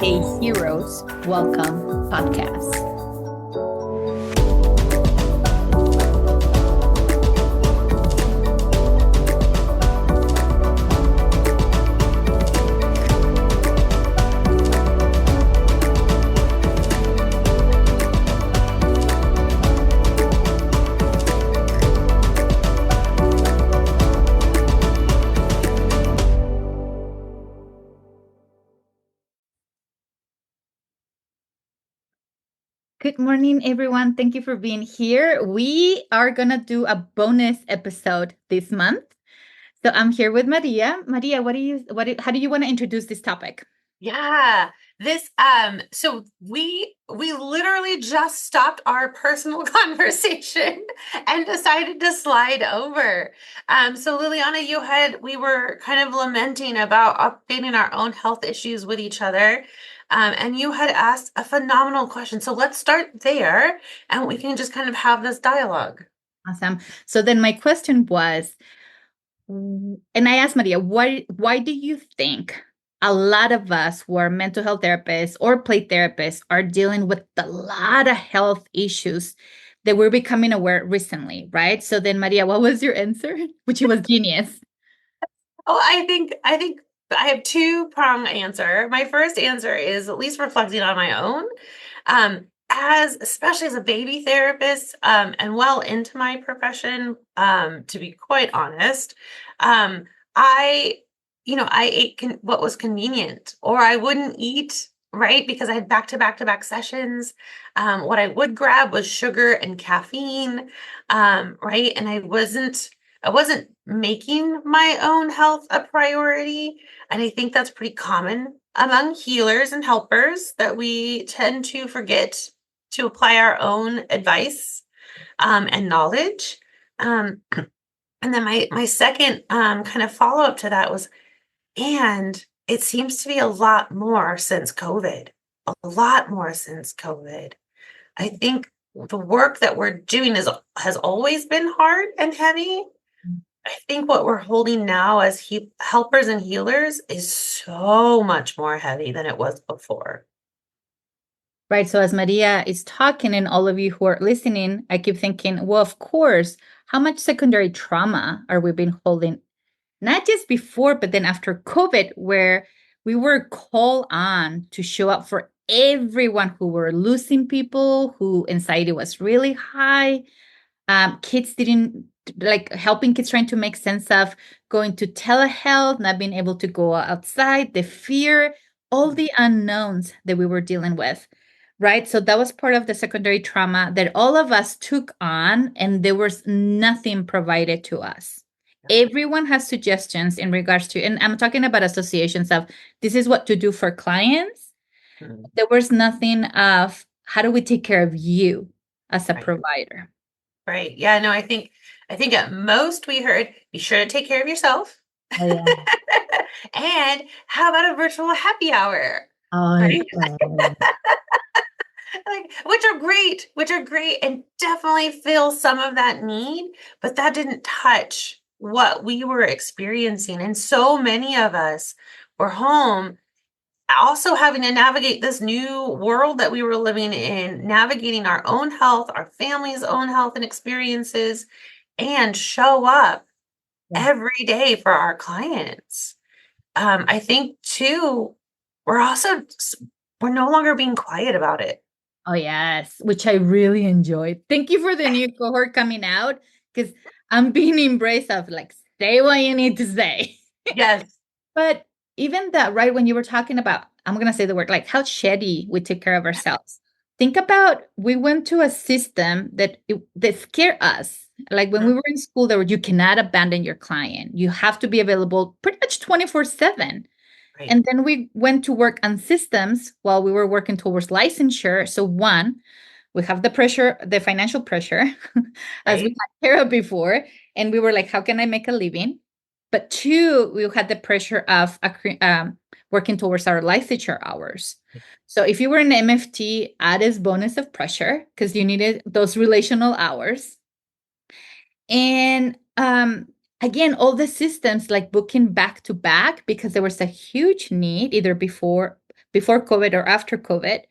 a Heroes Welcome podcast. Good morning, everyone. Thank you for being here. We are going to do a bonus episode this month. So I'm here with Maria. Maria, how do you want to introduce this topic? Yeah, so we literally just stopped our personal conversation and decided to slide over. So Liliana, we were kind of lamenting about updating our own health issues with each other. And you had asked a phenomenal question. So let's start there and we can just kind of have this dialogue. Awesome. So then my question was, and I asked Maria, why do you think a lot of us who are mental health therapists or play therapists are dealing with a lot of health issues that we're becoming aware recently, right? So then, Maria, what was your answer? Which was genius. Oh, I think I have two-prong answer. My first answer is at least reflecting on my own. As especially as a baby therapist, and well into my profession, to be quite honest, I, I ate what was convenient, or I wouldn't eat, right? Because I had back-to-back-to-back sessions. What I would grab was sugar and caffeine, right? And I wasn't making my own health a priority. And I think that's pretty common among healers and helpers that we tend to forget to apply our own advice and knowledge. Um, and then my second kind of follow up to that was, and it seems to be a lot more since COVID, a lot more since COVID. I think the work that we're doing has always been hard and heavy. I think what we're holding now as helpers and healers is so much more heavy than it was before. Right. So as Maria is talking and all of you who are listening, I keep thinking, well, of course, how much secondary trauma are we been holding? Not just before, but then after COVID, where we were called on to show up for everyone who were losing people, who anxiety was really high. Kids didn't like helping kids trying to make sense of going to telehealth, not being able to go outside, the fear, all the unknowns that we were dealing with. Right. So that was part of the secondary trauma that all of us took on, and there was nothing provided to us. Everyone has suggestions in regards to, and I'm talking about associations of this is what to do for clients. Mhm. There was nothing of how do we take care of you as a Right. provider. Right. Yeah, no, I think at most we heard be sure to take care of yourself. Oh, yeah. And how about a virtual happy hour? Oh, Right? Like, which are great and definitely fill some of that need, but that didn't touch what we were experiencing. And so many of us were home also having to navigate this new world that we were living in, navigating our own health, our family's own health and experiences, and show up yeah. every day for our clients. I think too, we're also we're no longer being quiet about it. Oh, yes, which I really enjoyed. Thank you for the new cohort coming out because I'm being embraced of like, say what you need to say. Yes. But even that, right, when you were talking about, I'm going to say the word like how shitty we take care of ourselves. Think about we went to a system that scared us. Like when we Mhm. were in school, there were you cannot abandon your client. You have to be available pretty much 24/7. Right. And then we went to work on systems while we were working towards licensure. So one, we have the pressure, the financial pressure, as we Right. had Tara before, and we were like, how can I make a living? But two, we had the pressure of working towards our licensure hours. So if you were an MFT, added bonus of pressure because you needed those relational hours. And again, all the systems like booking back to back because there was a huge need either before COVID or after COVID.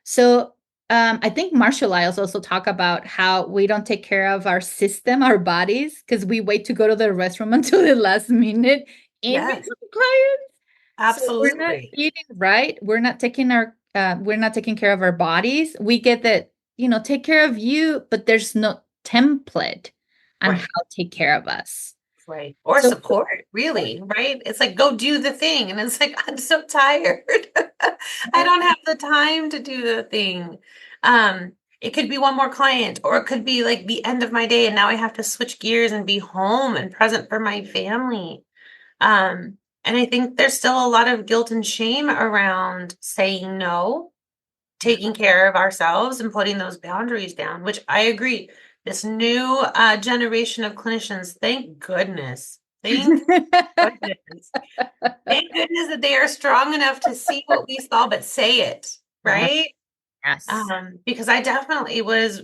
So I think martial arts also talk about how we don't take care of our system, our bodies, because we wait to go to the restroom until the last minute in Yes, between clients. So we're not absolutely. eating right. We're not taking care of our bodies. We get that, take care of you, but there's no template on how Right. to take care of us. Right. Or So support, really, right? It's like, go do the thing. And it's like, I'm so tired. I don't have the time to do the thing. Um, it could be one more client, or it could be like the end of my day, and now I have to switch gears and be home and present for my family. And I think there's still a lot of guilt and shame around saying no, taking care of ourselves and putting those boundaries down, which I agree. This new generation of clinicians, thank goodness. Thank goodness. Thank goodness that they are strong enough to see what we saw, but say it, yeah, right? yes. Because I definitely was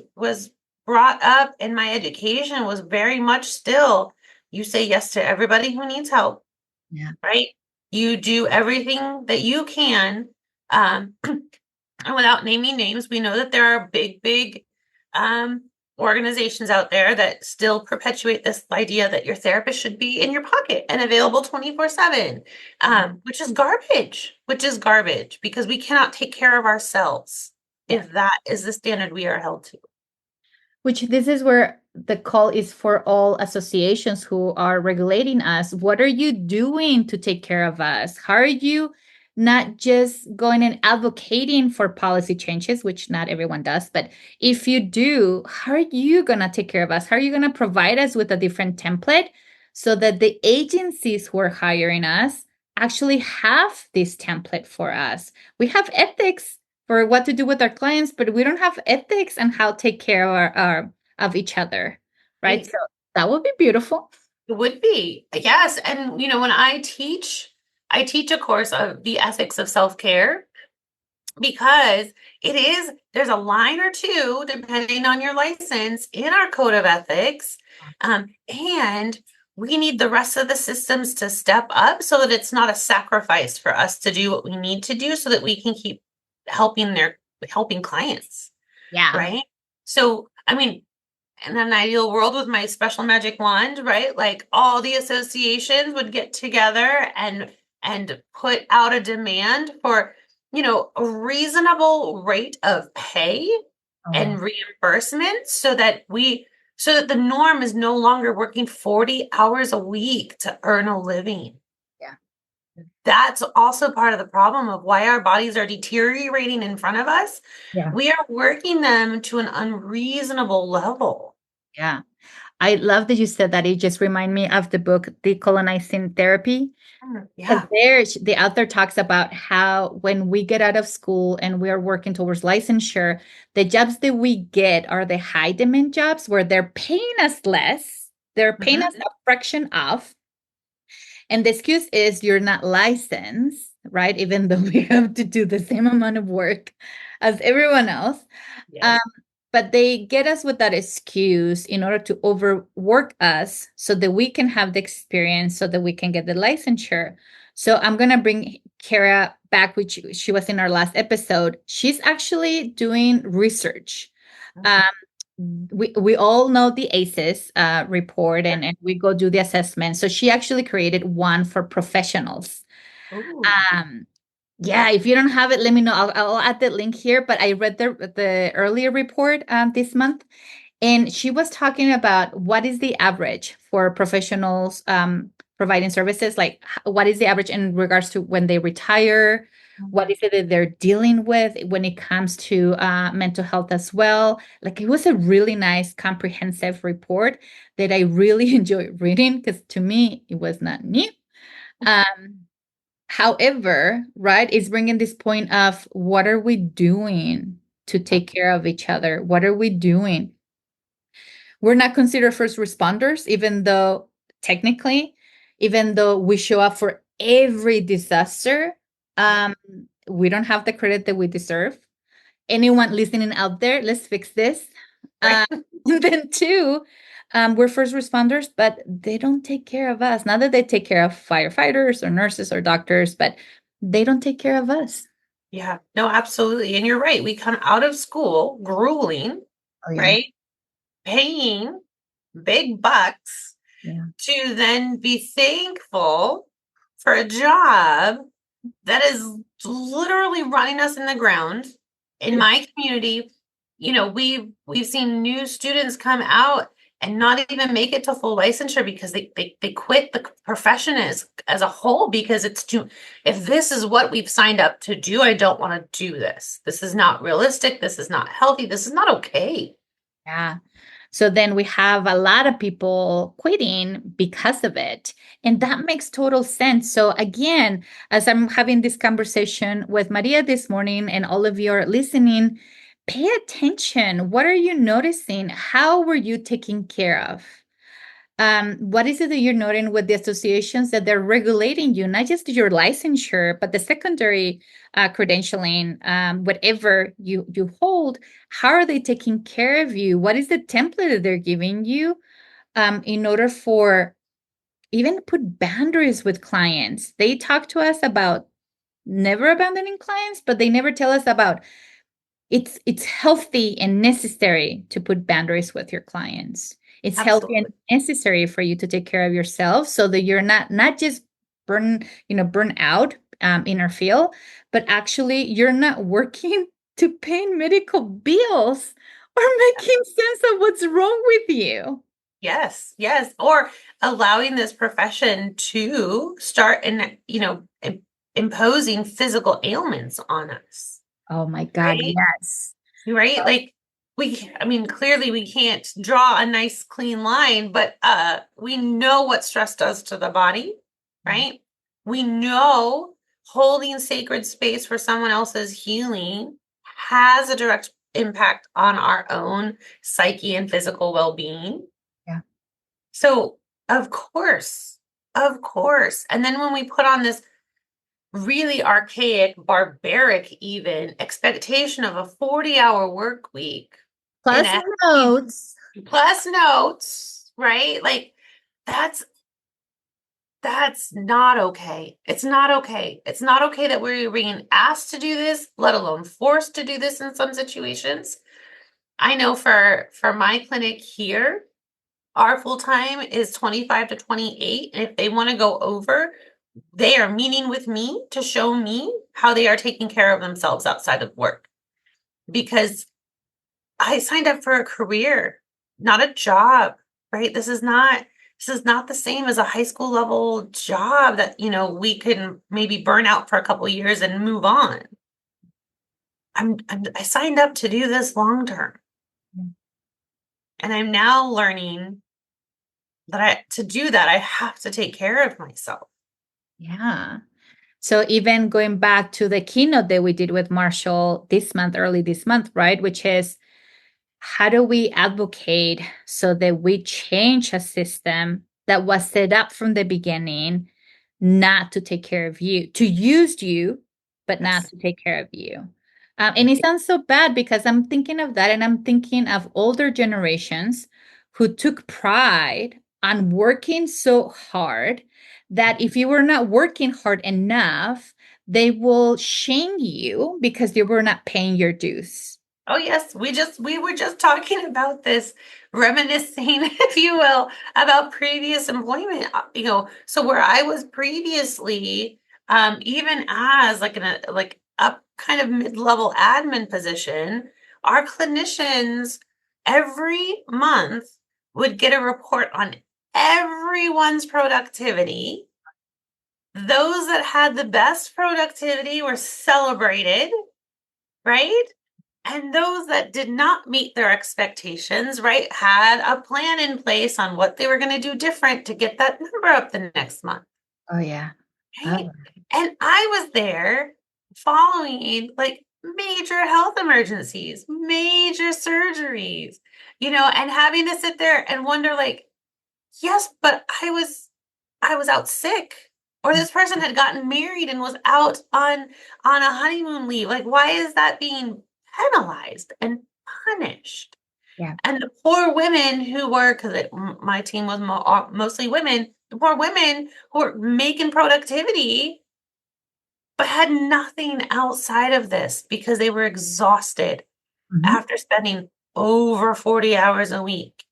brought up, and my education was very much still, you say yes to everybody who needs help, Yeah. right? You do everything that you can. Um, and without naming names, we know that there are big, big um, organizations out there that still perpetuate this idea that your therapist should be in your pocket and available 24/7, which is garbage because we cannot take care of ourselves Yeah. if that is the standard we are held to. Which this is where the call is for all associations who are regulating us. What are you doing to take care of us? How are you not just going and advocating for policy changes, which not everyone does, but if you do, how are you going to take care of us? How are you going to provide us with a different template so that the agencies who are hiring us actually have this template for us? We have ethics for what to do with our clients, but we don't have ethics on how to take care of our of each other, right? Right. So that would be beautiful. It would be, yes. And when I teach a course of the ethics of self-care because there's a line or two depending on your license in our code of ethics. And we need the rest of the systems to step up so that it's not a sacrifice for us to do what we need to do so that we can keep helping clients, Yeah. right? So I mean, in an ideal world with my special magic wand, right? Like all the associations would get together and put out a demand for, a reasonable rate of pay Oh, and reimbursement so that the norm is no longer working 40 hours a week to earn a living. yeah. That's also part of the problem of why our bodies are deteriorating in front of us. Yeah. We are working them to an unreasonable level. Yeah. I love that you said that. It just remind me of the book Decolonizing Therapy. Because Yeah. there, the author talks about how when we get out of school and we are working towards licensure, the jobs that we get are the high demand jobs where they're paying us less. They're paying us Mhm. a fraction off. And the excuse is you're not licensed, right? Even though we have to do the same amount of work as everyone else. Um, Yes. but they get us with that excuse in order to overwork us so that we can have the experience, so that we can get the licensure. So I'm going to bring Kara back, which she was in our last episode. She's actually doing research. Um, we all know the ACEs report and we go do the assessment. So she actually created one for professionals. Ooh. Um, yeah, if you don't have it, let me know. I'll add the link here. But I read the earlier report this month, and she was talking about what is the average for professionals providing services. Like, what is the average in regards to when they retire? What is it that they're dealing with when it comes to mental health as well? Like, it was a really nice, comprehensive report that I really enjoyed reading because to me, it was not new. Um, However, right, it's bringing this point of what are we doing to take care of each other? What are we doing? We're not considered first responders, even though technically, even though we show up for every disaster, Yeah. um, we don't have the credit that we deserve. Anyone listening out there, let's fix this. Right. Then two, we're first responders, but they don't take care of us. Not that they take care of firefighters or nurses or doctors, but they don't take care of us. Yeah. No, absolutely. And you're right. We come out of school grueling, Oh yeah. right? Paying big bucks Yeah. to then be thankful for a job that is literally running us in the ground. In my community, we've seen new students come out and not even make it to full licensure because they quit the profession as a whole because it's too, if this is what we've signed up to do, I don't want to do this. This is not realistic. This is not healthy. This is not okay. Yeah. So then we have a lot of people quitting because of it. And that makes total sense. So again, as I'm having this conversation with Maria this morning and all of you are listening, pay attention. What are you noticing? How were you taken care of? What is it that you're noting with the associations that they're regulating you, not just your licensure, but the secondary credentialing, whatever you hold? How are they taking care of you? What is the template that they're giving you in order for even put boundaries with clients? They talk to us about never abandoning clients, but they never tell us about it's healthy and necessary to put boundaries with your clients. It's healthy and Absolutely. necessary for you to take care of yourself so that you're not just burn out in our field, but actually you're not working to pay medical bills or making sense of what's wrong with you. Yes, yes. Or allowing this profession to start imposing physical ailments on us, Oh my God, right? yes. Right? Like I mean, clearly we can't draw a nice clean line, but we know what stress does to the body, Yeah. right? We know holding sacred space for someone else's healing has a direct impact on our own psyche and physical well-being. Yeah. So, of course, of course. And then when we put on this really archaic, barbaric, even expectation of a 40-hour work week in Plus a notes. plus notes, right? Like that's that's not okay. It's not okay. It's not okay that we're being asked to do this, let alone forced to do this in some situations. I know for my clinic here, our full time is 25 to 28. And if they want to go over, they are meeting with me to show me how they are taking care of themselves outside of work. Because I signed up for a career, not a job, right? This is not the same as a high school level job that, we can maybe burn out for a couple years and move on. I signed up to do this long term. And I'm now learning that to do that, I have to take care of myself. Yeah. So even going back to the keynote that we did with Marshall this month, early this month, right? Which is how do we advocate so that we change a system that was set up from the beginning not to take care of you, to use you, but not Yes. to take care of you? And it sounds so bad because I'm thinking of that and I'm thinking of older generations who took pride on working so hard that if you were not working hard enough, they will shame you because you were not paying your dues. Oh yes, we were just talking about this, reminiscing, if you will, about previous employment. So where I was previously, even as like like up kind of mid-level admin position, our clinicians every month would get a report on everyone's productivity. Those that had the best productivity were celebrated, right? And those that did not meet their expectations, right, had a plan in place on what they were going to do different to get that number up the next month, Oh, yeah. right? And I was there following like major health emergencies, major surgeries, and having to sit there and wonder like, yes, but I was out sick. Or this person had gotten married and was out on a honeymoon leave. Like, why is that being penalized and punished? Yeah. And the poor women who were, because my team was mostly women, the poor women who were making productivity but had nothing outside of this because they were exhausted Mhm. after spending over 40 hours a week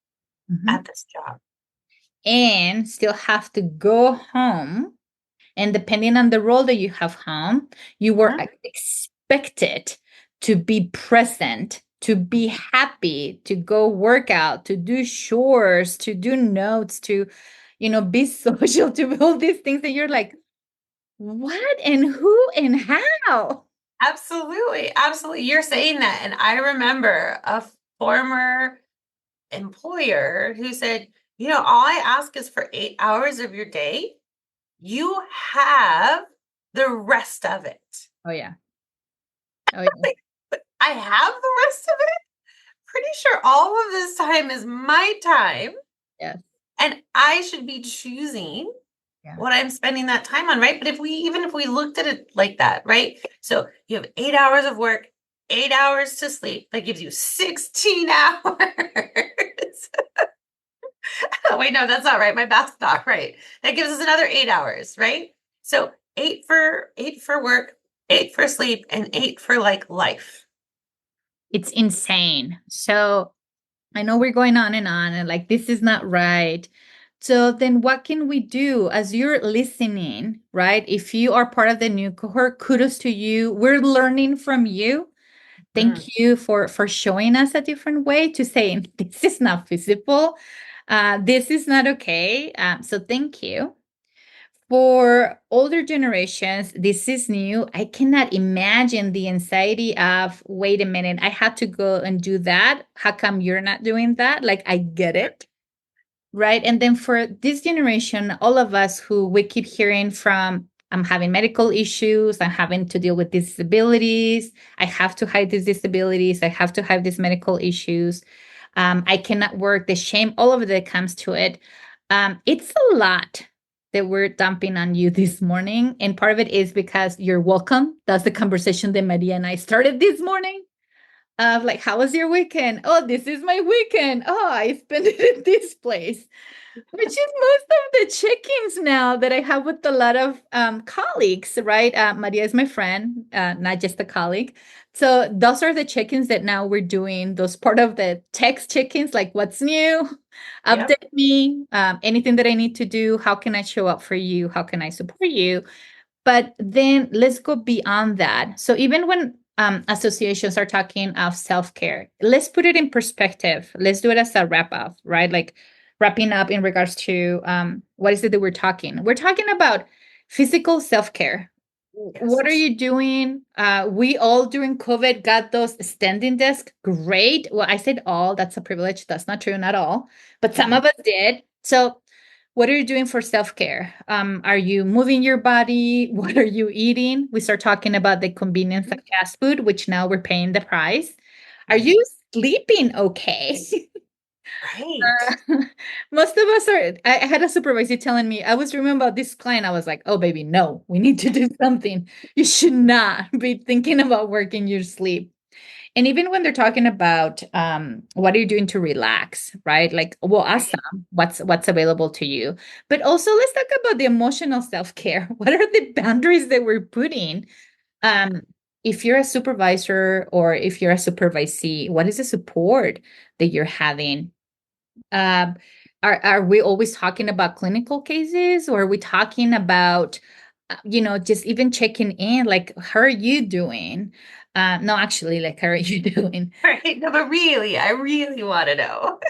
Mhm. at this job. And still have to go home. And depending on the role that you have home, you were Mhm. expected to be present, to be happy, to go work out, to do chores, to do notes, to, be social, to do all these things that you're like, what and who and how? Absolutely. Absolutely. You're saying that. And I remember a former employer who said, all I ask is for 8 hours of your day. You have the rest of it. Oh, yeah. Oh, yeah. Like, but I have the rest of it. Pretty sure all of this time is my time. Yes. And I should be choosing Yeah. what I'm spending that time on, right? But even if we looked at it like that, right? So you have 8 hours of work, 8 hours to sleep. That gives you 16 hours. Oh, wait, no, that's not right. My math's not right. That gives us another 8 hours, right? So eight for work, eight for sleep, and eight for like life. It's insane. So I know we're going on and like this is not right. So then what can we do as you're listening, right? If you are part of the new cohort, kudos to you. We're learning from you. Mm, Thank you for showing us a different way to say this is not feasible. This is not okay. So thank you. For older generations, this is new. I cannot imagine the anxiety of, wait a minute, I had to go and do that. How come you're not doing that? Like, I get it. Right. And then for this generation, all of us who we keep hearing from, I'm having medical issues, I'm having to deal with disabilities, I have to hide these disabilities, I have to hide these medical issues, I cannot work, the shame, all of it that comes to it. It's a lot that we're dumping on you this morning. And part of it is because you're welcome. That's the conversation that Maria and I started this morning of like, how was your weekend? Oh, this is my weekend. Oh, I spent it in this place, which is most of the check-ins now that I have with a lot of colleagues, right? Maria is my friend, not just a colleague. So those are the check-ins that now we're doing. Those part of the text check-ins, like what's new, yep. update me, anything that I need to do. How can I show up for you? How can I support you? But then let's go beyond that. So even when associations are talking of self-care, let's put it in perspective. Let's do it as a wrap up, right? Like wrapping up in regards to what is it that we're talking? We're talking about physical self-care. Yes. What are you doing? We all during COVID got those standing desks. Great. Well, I said all, that's a privilege. That's not true, not all, but some Mhm. of us did. So what are you doing for self-care? Are you moving your body? What are you eating? We start talking about the convenience of fast food, which now we're paying the price. Are Mhm. you sleeping okay? Right. Most of us are. I had a supervisor telling me, I was remembering about this client. I was like, oh, baby, no, we need to do something. You should not be thinking about working your sleep. And even when they're talking about what are you doing to relax, right? Like, well, Right. awesome. What's available to you? But also let's talk about the emotional self-care. What are the boundaries that we're putting? Um, if you're a supervisor or if you're a supervisee, what is the support that you're having? Um, are we always talking about clinical cases, or are we talking about, just even checking in, like, how are you doing? No, actually, like, how are you doing? Right. No, but really, I really want to know.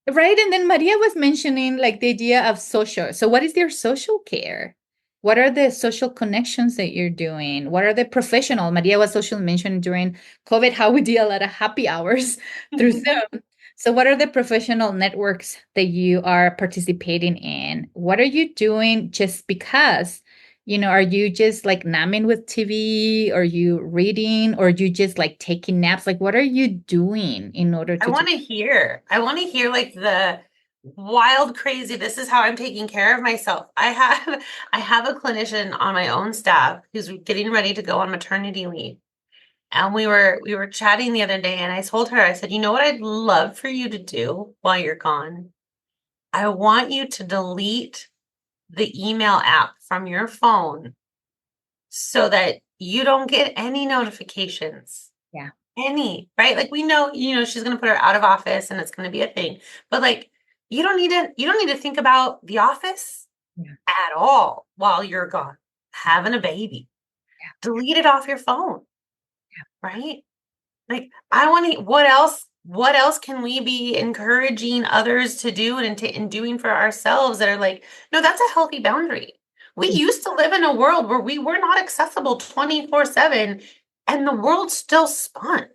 Right. And then Maria was mentioning like the idea of social. So, what is your social care? What are the social connections that you're doing? What are the professional? Maria was social mentioned during COVID how we did a lot of happy hours through Zoom. So, what are the professional networks that you are participating in? What are you doing just because? Are you just like numbing with TV? Are you reading? Or are you just like taking naps? Like, what are you doing in order I to do? want to hear. I want to hear like the wild, crazy. This is how I'm taking care of myself. I have a clinician on my own staff who's getting ready to go on maternity leave. And we were chatting the other day and I told her, I said, you know what I'd love for you to do while you're gone? I want you to delete the email app from your phone so that you don't get any notifications. Yeah. Any, right? Like we know, she's going to put her out of office and it's going to be a thing. But like you don't need to think about the office Yeah. at all while you're gone having a baby. Yeah. Delete it off your phone, right? Like I want to what else can we be encouraging others to do and doing for ourselves that are like, no, that's a healthy boundary. We Yeah. used to live in a world where we were not accessible 24/7 and the world still spun.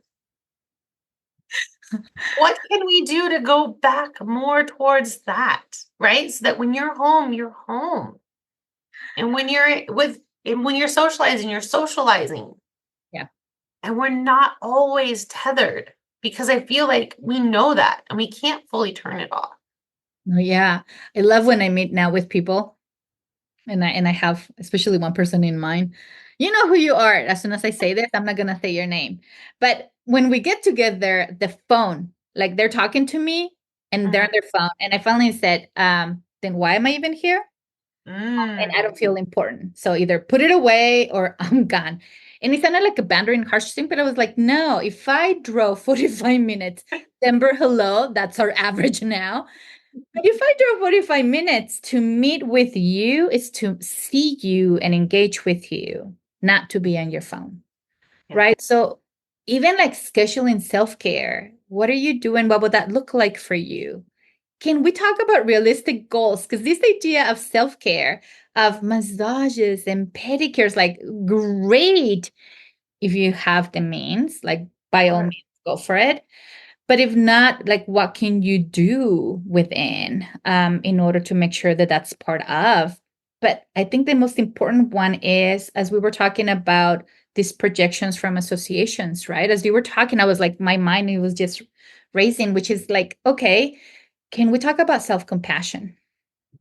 What can we do to go back more towards that, right? So that when you're home, you're home. And when you're socializing, you're socializing. Yeah. And we're not always tethered because I feel like we know that and we can't fully turn it off. Oh, yeah. I love when I meet now with people and I have especially one person in mind. You know who you are. As soon as I say this, I'm not gonna say your name. But when we get together, the phone, like they're talking to me and they're on Mhm. their phone. And I finally said, then why am I even here? And I Mm. don't feel important. So either put it away or I'm gone. And it sounded like a boundary and harsh thing, but I was like, no, if I drove 45 minutes, Denver, hello, that's our average now. But if I drove 45 minutes to meet with you, is to see you and engage with you, not to be on your phone, Yeah. right? So even like scheduling self-care, what are you doing? What would that look like for you? Can we talk about realistic goals? Because this idea of self-care, of massages and pedicures, like great if you have the means, like by all Sure. means, go for it. But if not, like what can you do within in order to make sure that that's part of? But I think the most important one is, as we were talking about these projections from associations, right? As you were talking, I was like, my mind it was just racing, which is like, okay, can we talk about self-compassion?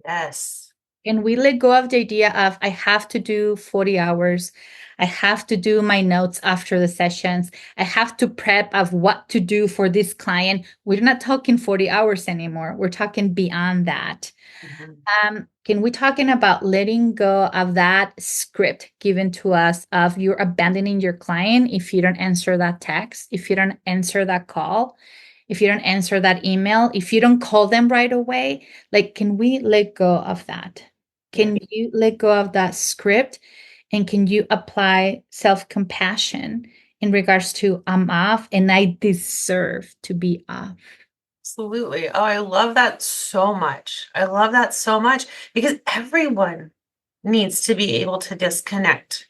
Yes. Can we let go of the idea of I have to do 40 hours? I have to do my notes after the sessions. I have to prep of what to do for this client. We're not talking 40 hours anymore. We're talking beyond that. Mhm. Can we talking about letting go of that script given to us of you're abandoning your client if you don't answer that text, if you don't answer that call, if you don't answer that email, if you don't call them right away? Like, can we let go of that? Yeah. Can you let go of that script? And can you apply self-compassion in regards to I'm off and I deserve to be off? Absolutely. Oh, I love that so much. I love that so much because everyone needs to be able to disconnect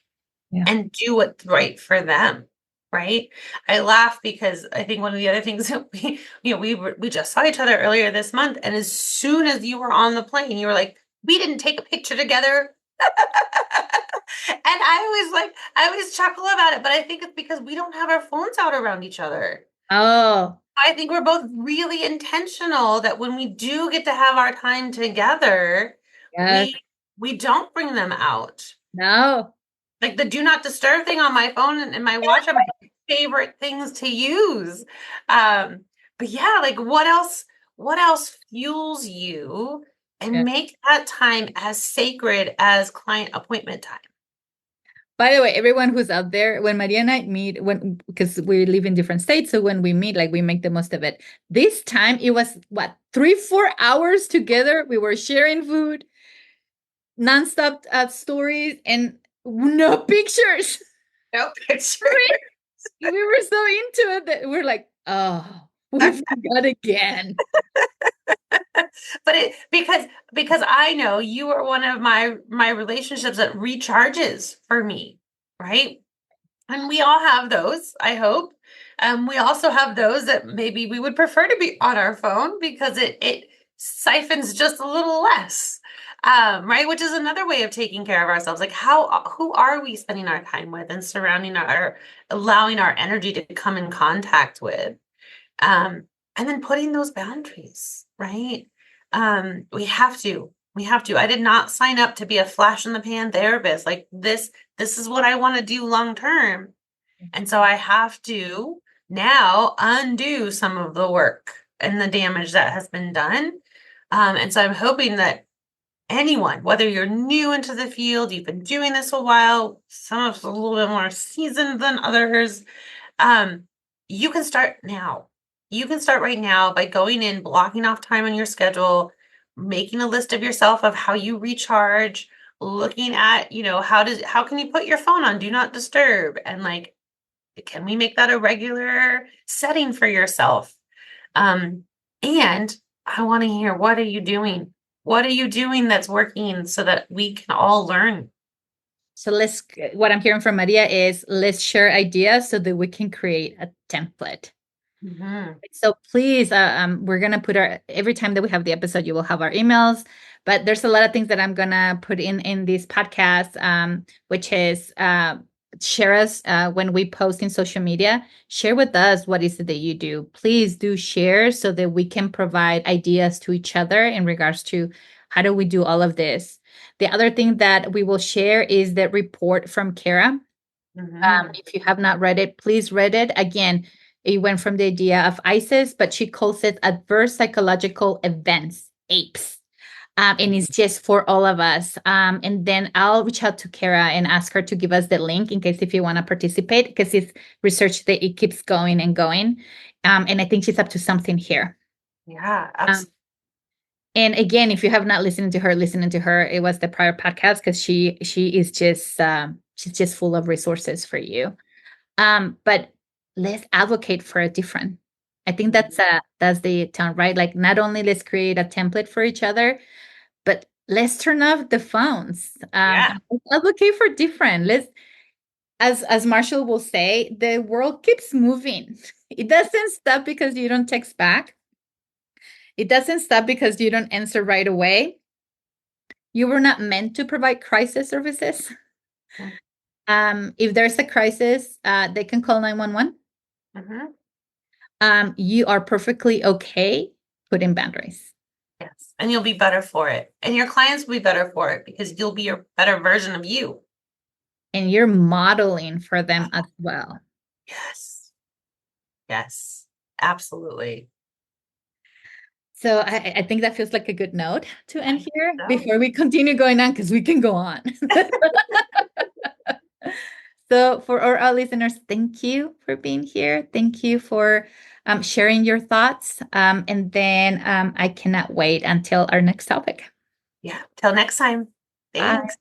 Yeah. and do what's right for them, right? I laugh because I think one of the other things that we just saw each other earlier this month, and as soon as you were on the plane, you were like, "We didn't take a picture together." And I always chuckle about it, but I think it's because we don't have our phones out around each other. Oh, I think we're both really intentional that when we do get to have our time together, yes. we don't bring them out. No. Like the do not disturb thing on my phone and my watch are my favorite things to use. But yeah, like what else fuels you Yeah. and make that time as sacred as client appointment time? By the way, everyone who's out there, when Maria and I meet, when because we live in different states, so when we meet, like we make the most of it. This time it was what 3, 4 hours together. We were sharing food, nonstop stories, and no pictures. No picture. We were so into it that we're like, oh, we forgot again. But it because I know you are one of my relationships that recharges for me, right? And we all have those, I hope. We also have those that maybe we would prefer to be on our phone because it siphons just a little less. Right, which is another way of taking care of ourselves. Like who are we spending our time with and surrounding our allowing our energy to come in contact with? Um, and then putting those boundaries, right? We have to. I did not sign up to be a flash in the pan therapist. Like this is what I want to do long term. And so I have to now undo some of the work and the damage that has been done. And so I'm hoping that anyone, whether you're new into the field, you've been doing this a while, some of us a little bit more seasoned than others, um, you can start now. You can start right now by going in, blocking off time on your schedule, making a list of yourself of how you recharge, looking at, how can you put your phone on do not disturb, and like, can we make that a regular setting for yourself? Um, and I want to hear, what are you doing? What are you doing that's working so that we can all learn? So what I'm hearing from Maria is let's share ideas so that we can create a template. Hmm. So please, we're gonna put every time that we have the episode, you will have our emails. But there's a lot of things that I'm gonna put in this podcast, which is share us when we post in social media. Share with us what is it that you do. Please do share so that we can provide ideas to each other in regards to how do we do all of this. The other thing that we will share is the report from Kara. Hmm. If you have not read it, please read it. Again, it went from the idea of ISIS, but she calls it adverse psychological events, APES. And it's just for all of us. And then I'll reach out to Kara and ask her to give us the link in case if you want to participate, because it's research that it keeps going and going. And I think she's up to something here. Yeah, Um, absolutely. and again, if you have not listened to her, listening to her, it was the prior podcast because she is just she's just full of resources for you. But let's advocate for a different. I think that's the tone, right? Like not only let's create a template for each other, but let's turn off the phones. Yeah. And let's advocate for different. Let's, as Marshall will say, the world keeps moving. It doesn't stop because you don't text back. It doesn't stop because you don't answer right away. You were not meant to provide crisis services. If there's a crisis, they can call 911. Mm-hmm. You are perfectly okay putting boundaries. Yes. And you'll be better for it. And your clients will be better for it because you'll be a better version of you. And you're modeling for them as well. Yes. Yes. Absolutely. So I think that feels like a good note to I end think here so. before we continue going on, because we can go on. So for our listeners, thank you for being here. Thank you for sharing your thoughts. And then I cannot wait until our next topic. Yeah. Till next time. Bye. Thanks.